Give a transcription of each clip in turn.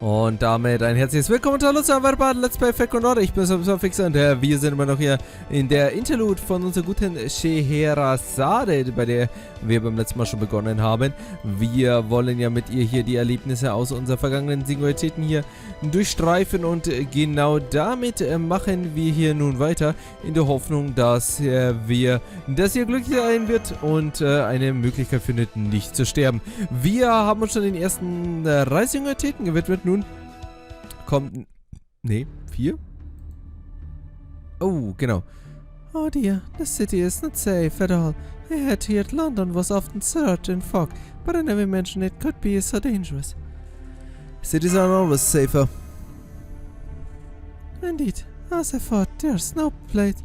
Und damit ein herzliches Willkommen zu Lust auf Let's Play Fekondore. Ich bin Fixer und wir sind immer noch hier in der Interlude von unserer guten Scheherazade, bei der wir beim letzten Mal schon begonnen haben. Wir wollen ja mit ihr hier die Erlebnisse aus unseren vergangenen Singularitäten hier durchstreifen und genau damit machen wir hier nun weiter in der Hoffnung, dass ihr glücklich sein wird und eine Möglichkeit findet, nicht zu sterben. Wir haben uns schon den ersten 3 Singularitäten gewidmet. Nun kommt... Ne, 4? Oh, genau. Oh dear, the city is not safe at all. I had heard London was often surged in fog, but I never imagined it could be so dangerous. Cities are always safer. Indeed, as I thought, there's no place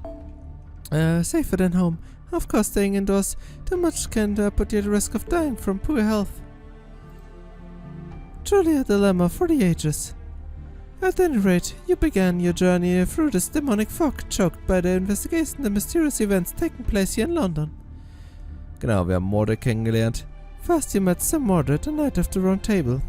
safer than home. Of course, staying indoors too much can put you at risk of dying from poor health. Truly a dilemma for the ages. At any rate, you began your journey through this demonic fog, choked by the investigation of the mysterious events taking place here in London. Genau, wir haben Morde kennengelernt. First you met some murder the night of the Round Table.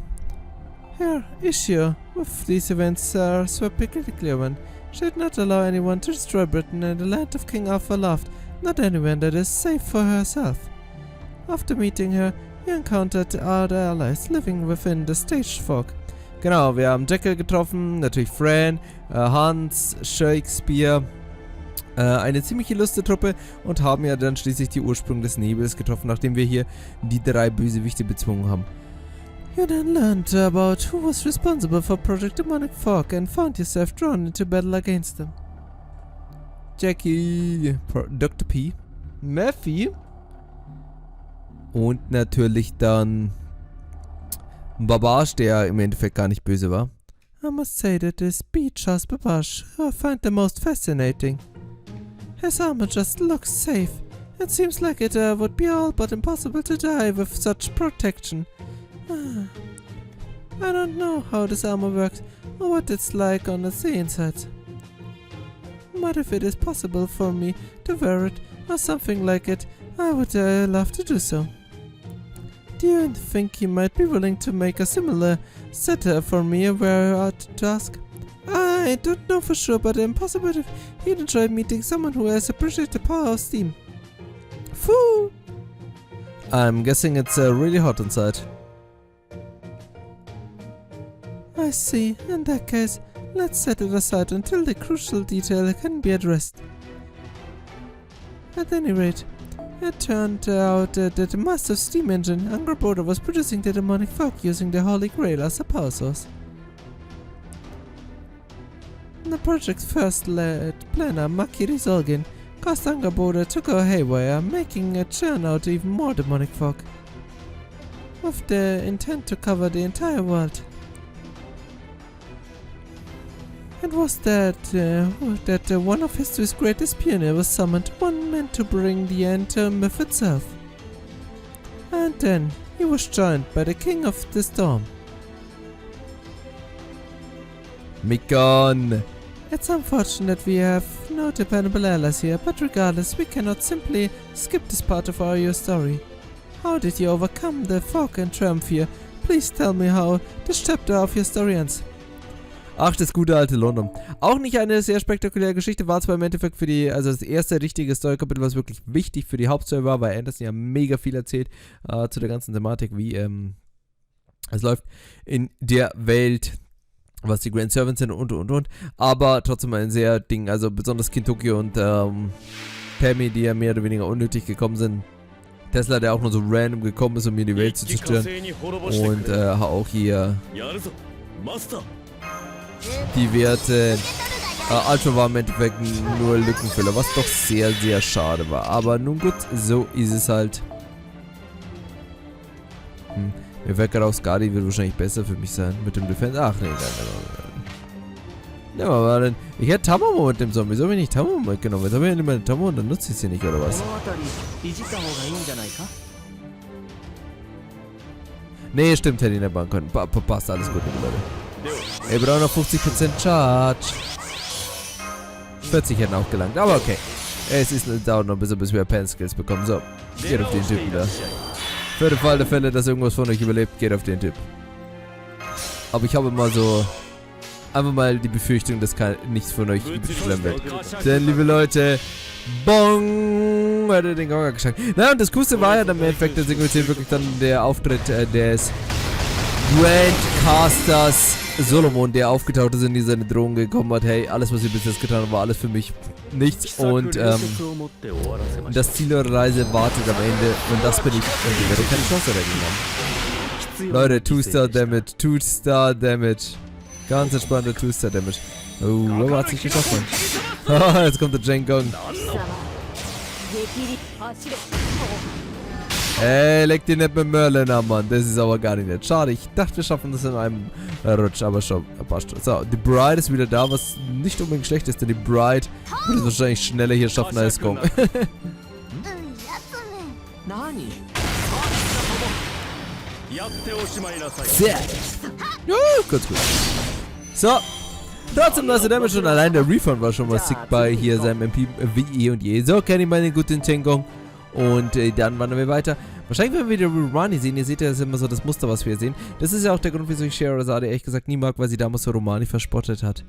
Her issue with these events are so particular one. She did not allow anyone to destroy Britain and the land of King Arthur loved, not anyone that is safe for herself. After meeting her, you encountered other allies living within the stage fog. Genau, wir haben Jekyll getroffen, natürlich Fran, Hans, Shakespeare, eine ziemlich illustre Truppe und haben ja dann schließlich die Ursprung des Nebels getroffen, nachdem wir hier die 3 Bösewichte bezwungen haben. You then learned about who was responsible for Project Demonic Fog and found yourself drawn into battle against them. Jackie, Dr. P, Murphy und natürlich dann Babash, der im Endeffekt gar nicht böse war. I must say that this Beachhouse Babash I find the most fascinating. His armor just looks safe. It seems like it would be all but impossible to die with such protection. I don't know how this armor works or what it's like on the inside. But if it is possible for me to wear it or something like it, I would love to do so. Do you think you might be willing to make a similar set for me where I to ask? I don't know for sure, but impossible if you'd enjoy meeting someone who has appreciated the power of steam. Phoo! I'm guessing it's really hot inside. I see. In that case, let's set it aside until the crucial detail can be addressed. At any rate, it turned out that the master steam engine, Angerboda, was producing the demonic fog using the Holy Grail as a power source. The project's first lead planner, Maki Rizolgin, caused Angerboda to go haywire, making it churn out even more demonic fog, with the intent to cover the entire world. It was that one of history's greatest pioneers was summoned, one meant to bring the end to myth itself. And then he was joined by the King of the Storm. Mikon! It's unfortunate we have no dependable allies here, but regardless, we cannot simply skip this part of our story. How did you overcome the fog and triumph here? Please tell me how this chapter of your story ends. Ach, das gute alte London. Auch nicht eine sehr spektakuläre Geschichte, war zwar im Endeffekt also das erste richtige Story-Kapitel, was wirklich wichtig für die Hauptstory war, weil Anderson ja mega viel erzählt zu der ganzen Thematik, wie es läuft in der Welt, was die Grand Servants sind und. Aber trotzdem ein sehr Ding, also besonders Kintoki und Pammy, die ja mehr oder weniger unnötig gekommen sind. Tesla, der auch nur so random gekommen ist, um mir die Welt zu zerstören. Und auch hier die Werte Ultra war im Endeffekt nur Lückenfüller, was doch sehr, sehr schade war. Aber nun gut, so ist es halt. Mir fällt gerade aus, Guardi wird wahrscheinlich besser für mich sein mit dem Defense. Ach nee, nein. Ja, aber denn? Ich hätte Tamamo mit dem Zombie. Wieso habe ich nicht Tamamo mitgenommen? Jetzt habe ich ja nicht meine Tamamo und dann nutze ich sie nicht, oder was? Nee, stimmt, hätte ich nicht machen können. Passt, alles gut, Leute. Wir brauchen noch 50% Charge. 40 hätten auch gelangt, aber okay. Es dauert noch ein bisschen, bis wir Pen-Skills bekommen. So, geht auf den Typen da. Für den Fall der Fälle, dass irgendwas von euch überlebt, geht auf den Typ. Aber ich habe immer so... Einfach mal die Befürchtung, dass nichts von euch übrig bleiben wird. Denn, liebe Leute... Bong! Hat er den Gauger geschlagen. Na, und das Coolste war ja dann im Endeffekt, dass wirklich dann der Auftritt des Grandcasters Solomon, der aufgetaucht ist und in seine Drohung gekommen hat, hey, alles was ihr bis jetzt getan habt, war alles für mich nichts und das Ziel eurer Reise wartet am Ende und das bin ich und ihr werdet keine Chance dagegen haben. Leute, 2-Star Damage, 2-Star Damage. Ganz entspannter 2-Star Damage. Oh, aber hat sich geschafft, Mann. Jetzt kommt der Jengong. Ey, leg dir nicht mit Merlin an, Mann. Das ist aber gar nicht nett. Schade, ich dachte, wir schaffen das in einem Rutsch, aber schon passt. So, die Bride ist wieder da, was nicht unbedingt schlecht ist, denn die Bride wird es wahrscheinlich schneller hier schaffen als Gong. Sehr. Ganz gut. So. Trotzdem, Master der Menschheit, schon allein der Refund war schon mal sick bei hier seinem MP wie eh und je. So, kenne ich meine guten Tengong. Und dann wandern wir weiter. Wahrscheinlich werden wir wieder Romani sehen. Ihr seht ja, das ist immer so das Muster, was wir sehen. Das ist ja auch der Grund, wieso ich Scheherazade ehrlich gesagt nie mag, weil sie damals so Romani verspottet hat.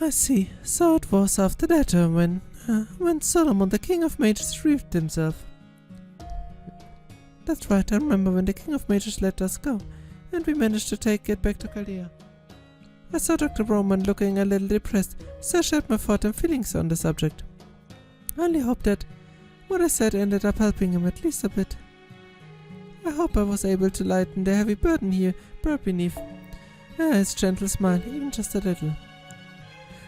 I see. So it was after that when Solomon, the King of Magiers, revealed himself. That's right, I remember when the King of Magiers let us go, and we managed to take it back to Chaldea. I saw Dr. Roman looking a little depressed, so I shared my thoughts and feelings on the subject. I only hope that what I said ended up helping him at least a bit. I hope I was able to lighten the heavy burden he brought beneath. His gentle smile, even just a little.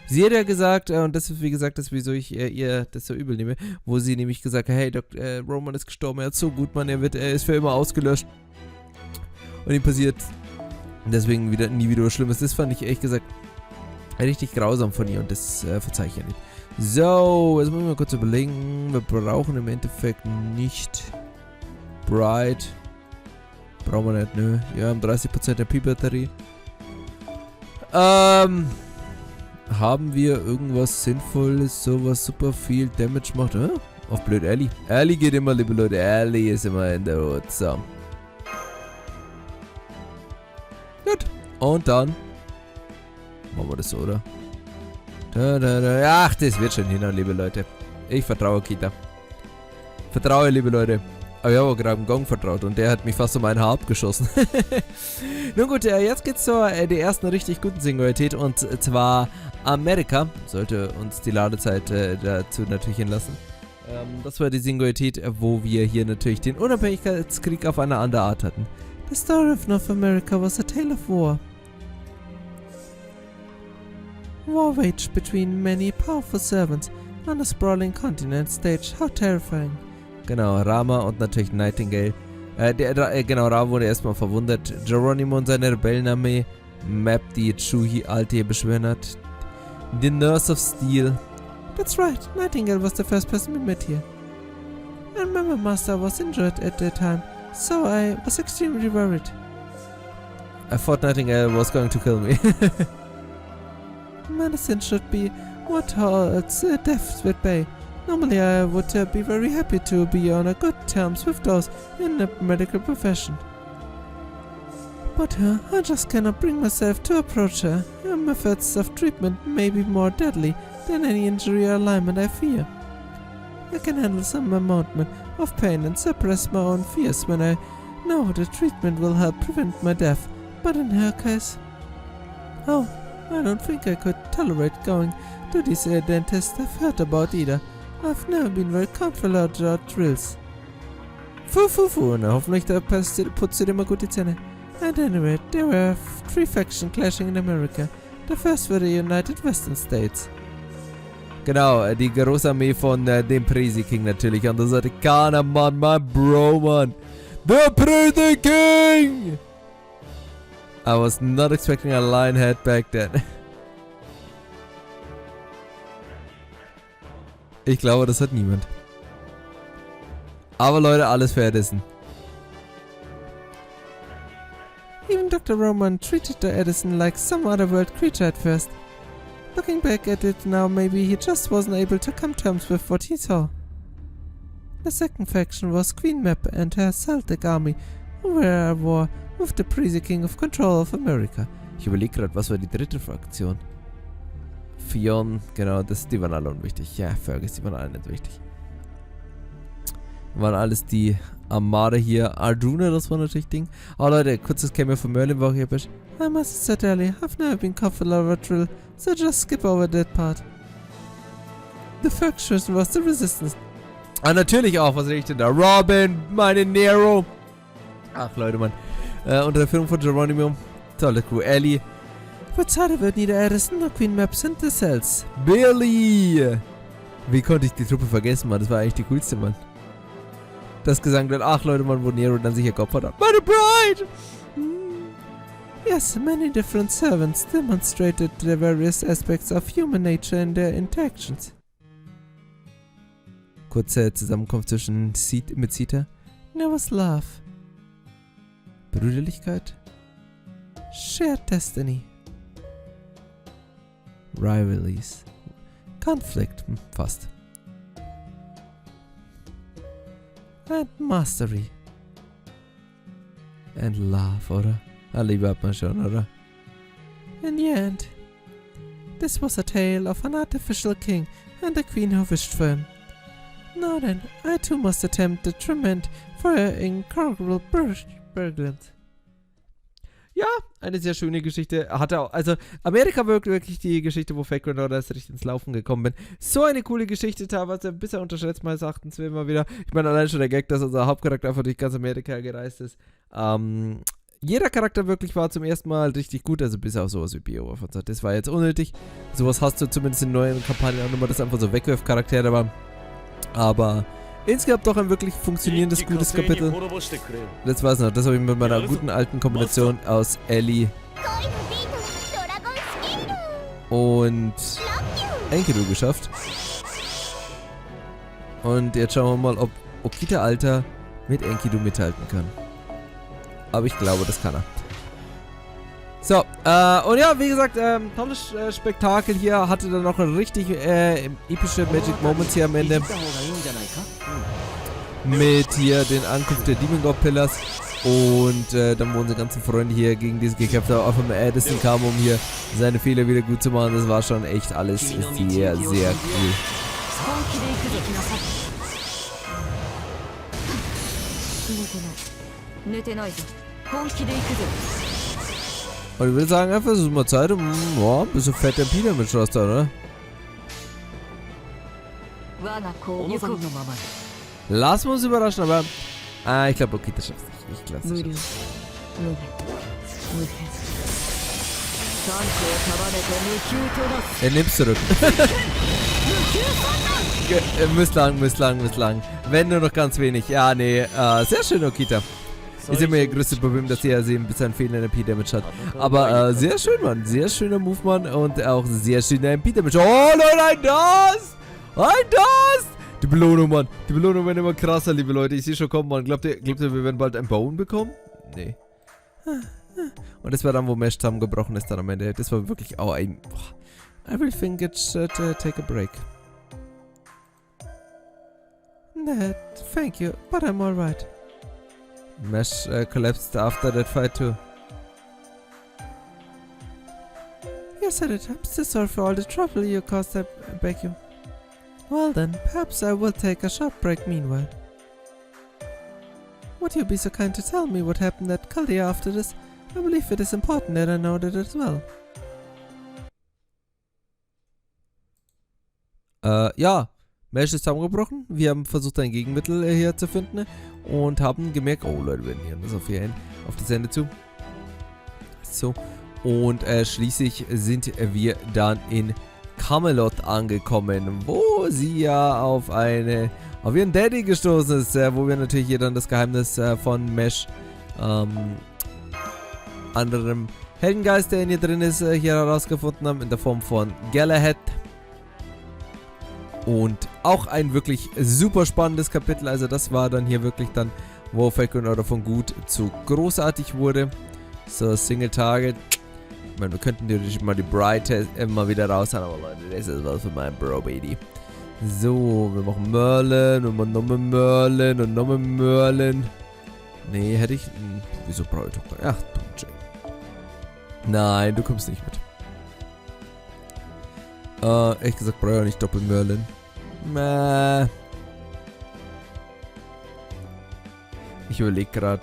Sie hat ja gesagt, und das ist wie gesagt das, wieso ich ihr das so übel nehme, wo sie nämlich gesagt hat, hey, Dr. Roman ist gestorben, er hat so gut, Mann, er ist für immer ausgelöscht. Und ihm passiert deswegen nie wieder was Schlimmes. Das fand ich ehrlich gesagt richtig grausam von ihr und das verzeihe ich ja nicht. So, jetzt müssen wir mal kurz überlegen. Wir brauchen im Endeffekt nicht Bride. Brauchen wir nicht, nö. Wir haben 30% der P-Batterie. Haben wir irgendwas Sinnvolles, sowas super viel Damage macht? Auf blöd, Ellie. Ellie geht immer, liebe Leute. Ellie ist immer in der Hut. So. Gut. Und dann machen wir das so, oder? Ach, das wird schon hin, liebe Leute. Ich vertraue Kita. Vertraue, liebe Leute. Aber ich habe auch gerade dem Gong vertraut und der hat mich fast um ein Haar abgeschossen. Nun gut, jetzt geht's zur der ersten richtig guten Singularität und zwar Amerika. Sollte uns die Ladezeit dazu natürlich hinlassen. Das war die Singularität, wo wir hier natürlich den Unabhängigkeitskrieg auf eine andere Art hatten. The story of North America was a tale of war. War waged between many powerful servants on a sprawling continent stage. How terrifying. Genau, Rama und natürlich Nightingale. Genau, Rama wurde erstmal verwundet. Geronimo und seine Rebellenarmee. Map, die Chuhi Alte beschwört hat. The Nurse of Steel. That's right, Nightingale was the first person we met here. I remember Master was injured at the time, so I was extremely worried. I thought Nightingale was going to kill me. Medicine should be what holds death at bay. Normally I would be very happy to be on a good terms with those in the medical profession. But I just cannot bring myself to approach her. Her methods of treatment may be more deadly than any injury or alignment I fear. I can handle some amount of pain and suppress my own fears when I know the treatment will help prevent my death, but in her case... Oh, I don't think I could tolerate going to these dentists I've heard about either. I've never been very comfortable about drills. Na hoffentlich putzt ihr dir mal gut die Zähne. At any rate, there were 3 factions clashing in America. The first were the United Western States. Genau, die große Armee von dem Prezi King natürlich. An der Seite Kana, Mann, mein Bro, Mann. The Prezi King! I was not expecting a lion head back then. Ich glaube, das hat niemand. Aber Leute, alles für Edison. Even Dr. Roman treated the Edison like some other world creature at first. Looking back at it now, maybe he just wasn't able to come to terms with what he saw. The second faction was Queen Map and her Celtic army, who were at war with the Priesters King of Control of America. Ich überlege gerade, was war die dritte Fraktion? Fionn, genau, die waren alle unwichtig. Ja, Fergus, die waren alle nicht wichtig. Waren alles die Armada hier. Arduna, das war natürlich Ding. Oh Leute, kurzes Cameo von Merlin war hier episch. I must say, Ellie, I've never been comfortable over a drill, so just skip over that part. The faction was the resistance. Ah, natürlich auch, was rede ich denn da? Robin, meine Nero. Ach, Leute, Mann. Unter der Führung von Geronimo. Tolle Crew. Ellie. Verzeihe wird niedererrissen, nur Queen Maps sind the Cells. Billy. Wie konnte ich die Truppe vergessen, Mann? Das war eigentlich die coolste, Mann. Das gesagt wird, ach, Leute, Mann, wo Nero dann sicher Kopf hat. Meine Bride! Yes, many different servants demonstrated the various aspects of human nature in their interactions. Kurze Zusammenkunft zwischen mit Sita. There was love. Brüderlichkeit. Shared destiny. Rivalries. Conflict. Fast. And mastery. And love, oder? Liebe hat man schon, oder? In the end, this was a tale of an artificial king and a queen who wished for him. Now then, I too must attempt the torment for her incurable burglars. Ja, eine sehr schöne Geschichte. Hatte auch, also Amerika wirkt wirklich die Geschichte, wo Fake Grandorder erst richtig ins Laufen gekommen bin. So eine coole Geschichte, teilweise ein bisschen unterschätzt meines Erachtens immer wieder. Ich meine, allein schon der Gag, dass unser Hauptcharakter einfach durch ganz Amerika gereist ist. Jeder Charakter wirklich war zum ersten Mal richtig gut, also bis auf sowas wie Beowulf und so. Das war jetzt unnötig. Sowas hast du zumindest in neuen Kampagnen auch nochmal, das einfach so Wegwerfcharaktere waren. Aber insgesamt doch ein wirklich funktionierendes, gutes Kapitel. Das war's noch. Das habe ich mit meiner guten alten Kombination aus Ellie und Enkidu geschafft. Und jetzt schauen wir mal, ob Okita Alter mit Enkidu mithalten kann. Aber ich glaube, das kann er. So, und ja, wie gesagt, tolles Spektakel hier. Hatte dann noch ein richtig epische Magic Moments hier am Ende. Mit hier den Ankunft der Demon God Pillars. Und dann, wo unsere ganzen Freunde hier gegen diese gekämpft haben, auf einmal Addison kam, um hier seine Fehler wieder gut zu machen. Das war schon echt alles sehr, sehr cool. Und ich würde sagen, einfach, es ist mal Zeit, um ein bisschen fette Pina mit Schloster, oder? Lassen wir uns überraschen, aber ich glaube, okay, das schafft es nicht. Ich lasse es nicht. Er nimmt zurück. Muss lang. Wenn nur noch ganz wenig. Ja, nee, sehr schön, Okita. Ist immer ihr größtes Problem, dass sie ein bisschen einen fehlenden MP-Damage hat. Aber sehr schön, Mann. Sehr schöner Move, Mann. Und auch sehr schöner MP-Damage. Oh, Leute, ein Das! Die Belohnung, Mann. Die Belohnung wird immer krasser, liebe Leute. Ich sehe schon kommen, Mann. Glaubt ihr, wir werden bald ein Bone bekommen? Nee. Und das war dann, wo Mesh zusammengebrochen ist dann am Ende. Das war wirklich auch ein... I will think it should take a break. Ned, thank you, but I'm alright. Mesh collapsed after that fight too. Yes, I did. I'm still sorry for all the trouble you caused, I beg you. Well then, perhaps I will take a short break meanwhile. Would you be so kind to tell me what happened at Chaldea after this? I believe it is important that I know that as well. Ja. Mesh ist zusammengebrochen. Wir haben versucht, ein Gegenmittel hier zu finden. Und haben gemerkt, oh Leute, wir nähern das auf das Ende zu. So. Und schließlich sind wir dann in Camelot angekommen, wo sie ja auf ihren Daddy gestoßen ist, wo wir natürlich hier dann das Geheimnis von Mesh, anderem Heldengeist, der in ihr drin ist, hier herausgefunden haben, in der Form von Galahad. Und auch ein wirklich super spannendes Kapitel, also das war dann hier wirklich dann, wo Fake Grandorder von gut zu großartig wurde. So, Single Target. Ich meine, wir könnten natürlich mal die Bride immer wieder raushauen, aber Leute, das ist was für mein Bro-Baby. So, wir machen Merlin und nochmal Merlin und nochmal Merlin. Nee, hätte ich... wieso brauche ich doch... Ach, du Jay. Nein, du kommst nicht mit. Ehrlich gesagt brauche ich auch nicht Doppel-Merlin. Ich überlege gerade.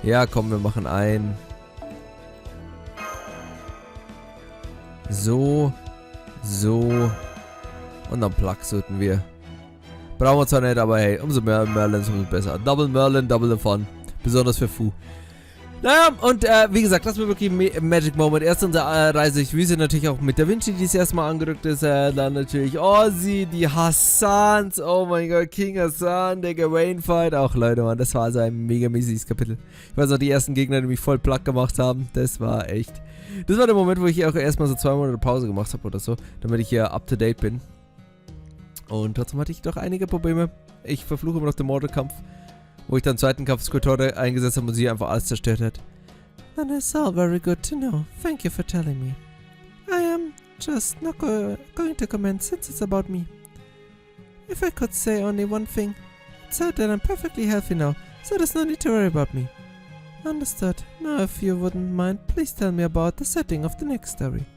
Ja, komm, wir machen ein. So. So. Und dann Plug sollten wir. Brauchen wir zwar nicht, aber hey, umso mehr Merlins, umso besser. Double Merlin, Double the Fun. Besonders für Fu. Naja, und wie gesagt, das war wirklich ein Magic Moment. Erst unsere Reise durch Wüste, natürlich auch mit Da Vinci, die das erste Mal angerückt ist. Dann natürlich Ozzy, die Hassans. Oh mein Gott, King Hassan, der Gawain Fight. Auch Leute, Mann, das war so ein mega mäßiges Kapitel. Ich weiß auch, die ersten Gegner, die mich voll platt gemacht haben. Das war echt. Das war der Moment, wo ich auch erstmal so 2 Monate Pause gemacht habe oder so, damit ich hier up to date bin. Und trotzdem hatte ich doch einige Probleme. Ich verfluche immer noch den Mordelkampf, wo ich dann zweiten Kampf Skulptore eingesetzt habe und sie einfach alles zerstört hat. Then it's all very good to know. Thank you for telling me. I am just not going to comment since it's about me. If I could say only one thing, it's that I'm perfectly healthy now, so there's no need to worry about me. Understood. Now if you wouldn't mind, please tell me about the setting of the next story.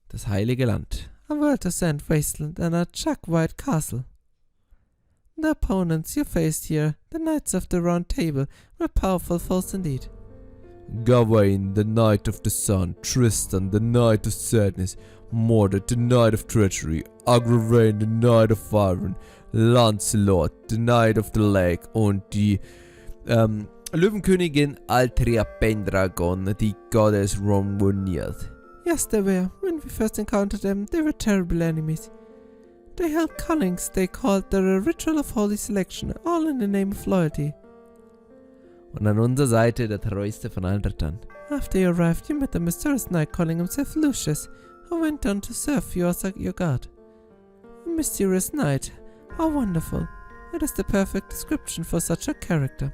Das Heilige Land. A world of sand wasteland and a chuck-white castle. The opponents you faced here, the Knights of the Round Table, were powerful foes indeed. Gawain, the Knight of the Sun, Tristan, the Knight of Sadness, Mordred, the Knight of Treachery, Agravain, the Knight of Iron, Lancelot, the Knight of the Lake und die Löwenkönigin Altria Pendragon, die Goddess Romwoniert. Yes, they were. When we first encountered them, they were terrible enemies. They held callings they called the Ritual of Holy Selection, all in the name of loyalty. Und an unserer Seite der treueste von allen Rittern. After you arrived, you met a mysterious knight calling himself Lucius, who went on to serve you as your god. A mysterious knight. How wonderful. It is the perfect description for such a character.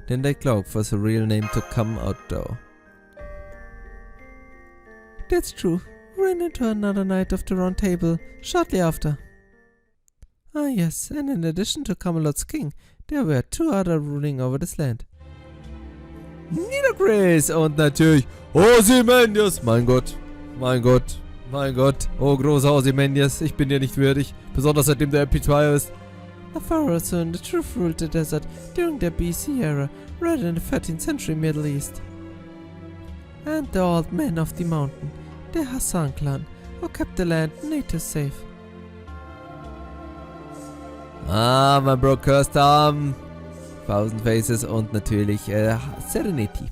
Then they cloaked for the real name to come out though. That's true. Ran into another Knight of the Round Table shortly after. Ah yes, and in addition to Camelot's king, there were 2 other ruling over this land. Niedergrace und natürlich Ozymandias. Mein Gott, mein Gott, mein Gott. Oh großer Ozymandias, ich bin dir nicht würdig, besonders seitdem der MP2 ist. The pharaohs who in the truth ruled the desert during the BC era, rather in the 13th century Middle East. And the old men of the mountain, the Hassan clan, who kept the land native safe. Ah, mein Bro Cursed Arm, Thousand Faces und natürlich Serenity.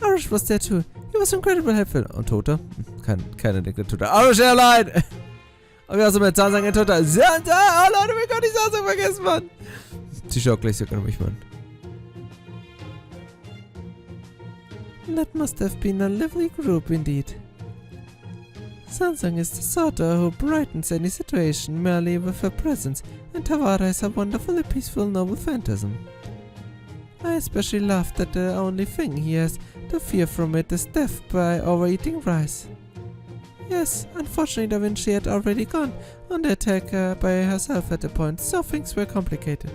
Arish was there too. He was incredibly helpful. Und Toter? Keiner denkt an Toter. Arish Airline! Und wir haben so mit Zahnsang Toter. Santa! Oh Leute, wir können die Zahnsang vergessen, Mann! Sie schaut gleich sogar mich, Mann. That must have been a lively group indeed. Sansang is the sorter who brightens any situation merely with her presence, and Tawara is a wonderfully peaceful noble phantasm. I especially love that the only thing he has to fear from it is death by overeating rice. Yes, unfortunately Da Vinci had already gone on the attack by herself at the point, so things were complicated.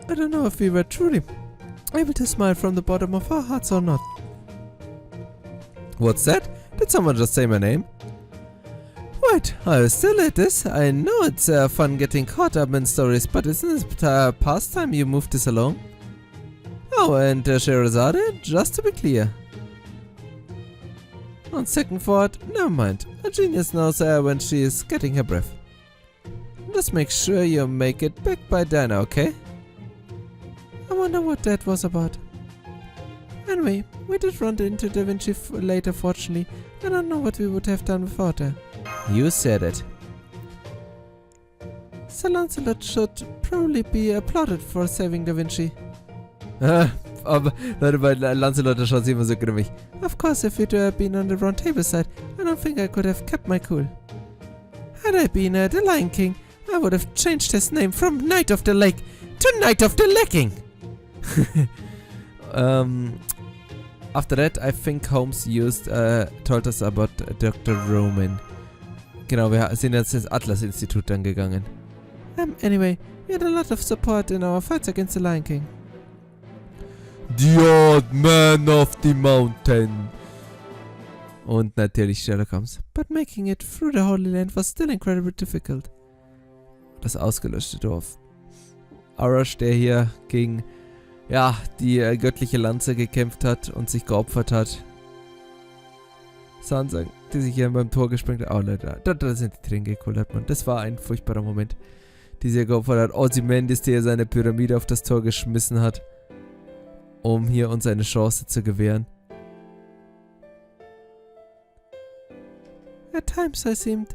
I don't know if we were truly able to smile from the bottom of our hearts or not. What's that? Did someone just say my name? Wait, still it is. I know it's fun getting caught up in stories, but isn't it past time you moved this along? Oh, and Scheherazade? Just to be clear. On second thought, never mind. A genius knows when she is getting her breath. Just make sure you make it back by then, okay? I wonder what that was about. Anyway, we did run into Da Vinci later, fortunately. I don't know what we would have done without her. You said it. Sir Lancelot should probably be applauded for saving Da Vinci. Aber Leute, bei Lancelot, da schaut sie immer so grimmig. Of course, if it had been on the Round Table side, I don't think I could have kept my cool. Had I been the Lion King, I would have changed his name from Knight of the Lake to Knight of the Lacking. After that, I think Holmes told us about Dr. Roman. Genau, wir sind jetzt ins Atlas-Institut dann gegangen. Anyway, we had a lot of support in our fights against the Lion King. The Old Man of the Mountain. Und natürlich Sherlock Holmes. But making it through the Holy Land was still incredibly difficult. Das ausgelöschte Dorf. Arash, der hier gegen, ja, die göttliche Lanze gekämpft hat und sich geopfert hat. Sansa, die sich hier beim Tor gesprengt hat. Oh Leute, da sind die Tränen gekullert, Mann. Das war ein furchtbarer Moment, die sie geopfert hat. Ozymandias, der seine Pyramide auf das Tor geschmissen hat, um hier uns eine Chance zu gewähren. At times it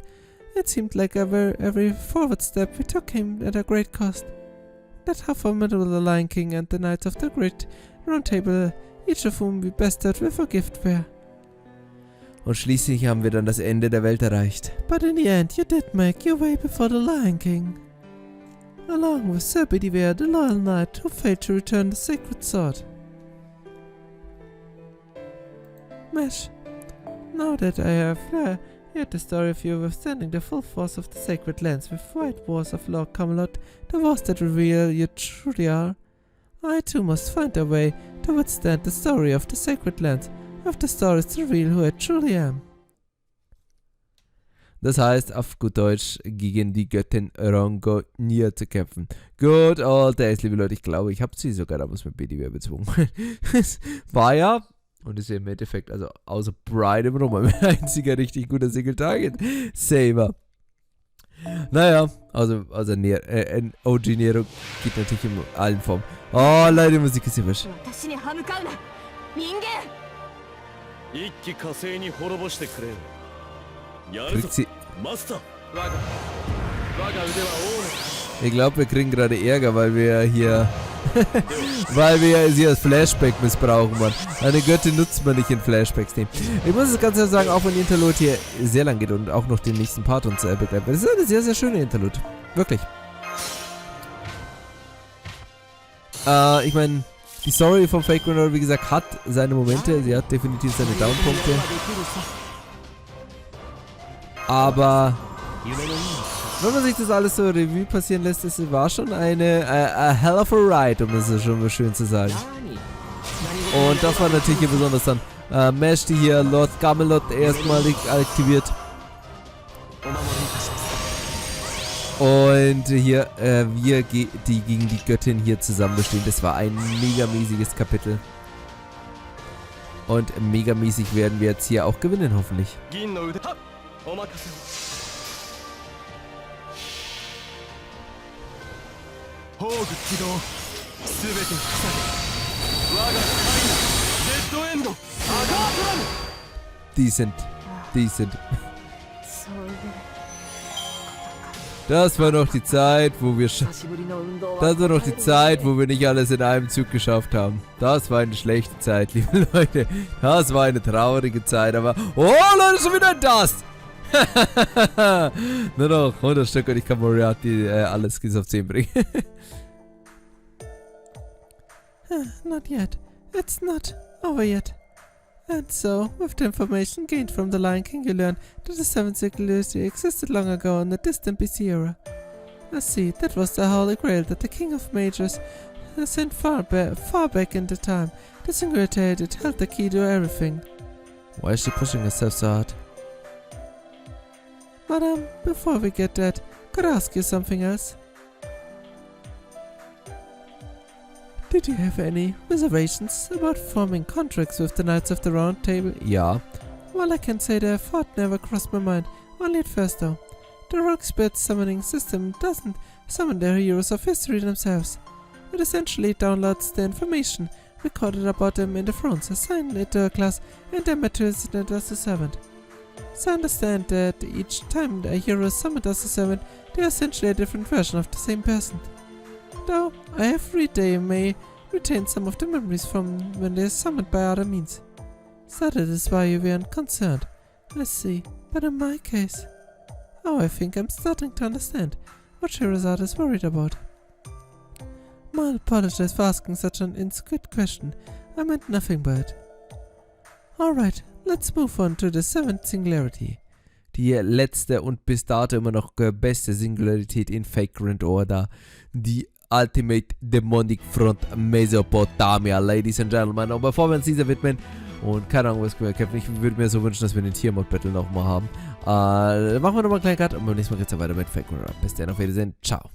seemed like every forward step we took came at a great cost. That how formidable the Lion King and the Knights of the Great Round Table, each of whom we bested with a gift were. Und schließlich haben wir dann das Ende der Welt erreicht. But in the end, you did make your way before the Lion King. Along with Sir Bedivere, the loyal knight who failed to return the sacred sword. Mesh, now that I have heard the story of you withstanding the full force of the sacred lands with white walls of Lord Camelot, the walls that reveal you truly are, I too must find a way to withstand the story of the sacred lands, of the stories to reveal who I truly am. Das heißt, auf gut Deutsch, gegen die Göttin Rongonir zu kämpfen. Good old days, liebe Leute. Ich glaube, ich habe sie sogar damals mit Bedivere bezwungen. War ja, und ist ja im Endeffekt, also außer Bride immer noch mal ein einziger richtig guter Single-Target-Saver. Naja, also OG Nero geht natürlich in allen Formen. Oh, Leute, die Musik ist immer schön. Kriegt sie... Ich glaube, wir kriegen gerade Ärger, weil wir hier... weil wir sie als Flashback missbrauchen, Mann. Eine Göttin nutzt man nicht in Flashbacks. Nee. Ich muss es ganz ehrlich sagen, auch wenn die Interlude hier sehr lang geht und auch noch den nächsten Part uns begleitet. Das ist eine sehr, sehr schöne Interlude. Wirklich. Ich meine, die Story von Fake Runner, wie gesagt, hat seine Momente. Sie hat definitiv seine Downpunkte. Aber... wenn man sich das alles so Revue passieren lässt, es war schon eine a hell of a ride, um es schon mal schön zu sagen. Und das war natürlich hier besonders dann Mesh, die hier Lord Camelot erstmalig aktiviert. Und hier wir, die gegen die Göttin hier zusammen bestehen. Das war ein megamäßiges Kapitel. Und megamäßig werden wir jetzt hier auch gewinnen, hoffentlich. Decent. Das war noch die Zeit, wo wir nicht alles in einem Zug geschafft haben. Das war eine schlechte Zeit, liebe Leute. Das war eine traurige Zeit, aber... oh, Leute, schon wieder das! Nur noch 100 Stück und ich kann Moriarty alle Skills auf 10 bringen. Not yet. It's not over yet. And so, with the information gained from the Lion King, you learn that the seventh singularity existed long ago in the distant BC era. I see, that was the Holy Grail that the King of Magiers sent far back in the time. The singularity it held the key to everything. Why is she pushing herself so hard? Madam, before we get that, could I ask you something else? Did you have any reservations about forming contracts with the Knights of the Round Table? Yeah. Well, I can say the thought never crossed my mind, only at first though. The Lostbelt summoning system doesn't summon the heroes of history themselves. It essentially downloads the information recorded about them in the thrones, assigning it to a class, and then materializes it as a servant. So I understand that each time a hero is summoned as a servant, they are essentially a different version of the same person. Though, I have read they may retain some of the memories from when they are summoned by other means. So that is why you weren't concerned. I see, but in my case... oh, I think I'm starting to understand what Scheherazade is worried about. My apologies for asking such an indiscreet question. I meant nothing by it. Alright, let's move on to the seventh singularity. die letzte und bis dato immer noch beste Singularität in Vagrant Order, die Ultimate Demonic Front Mesopotamia, Ladies and Gentlemen. Und bevor wir uns dieser widmen, und keine Ahnung, was wir kämpfen, ich würde mir so wünschen, dass wir den Tiermod-Battle nochmal haben. Machen wir nochmal einen kleinen Cut und beim nächsten Mal geht es ja weiter mit Vagrant. Bis dann, auf Wiedersehen, ciao.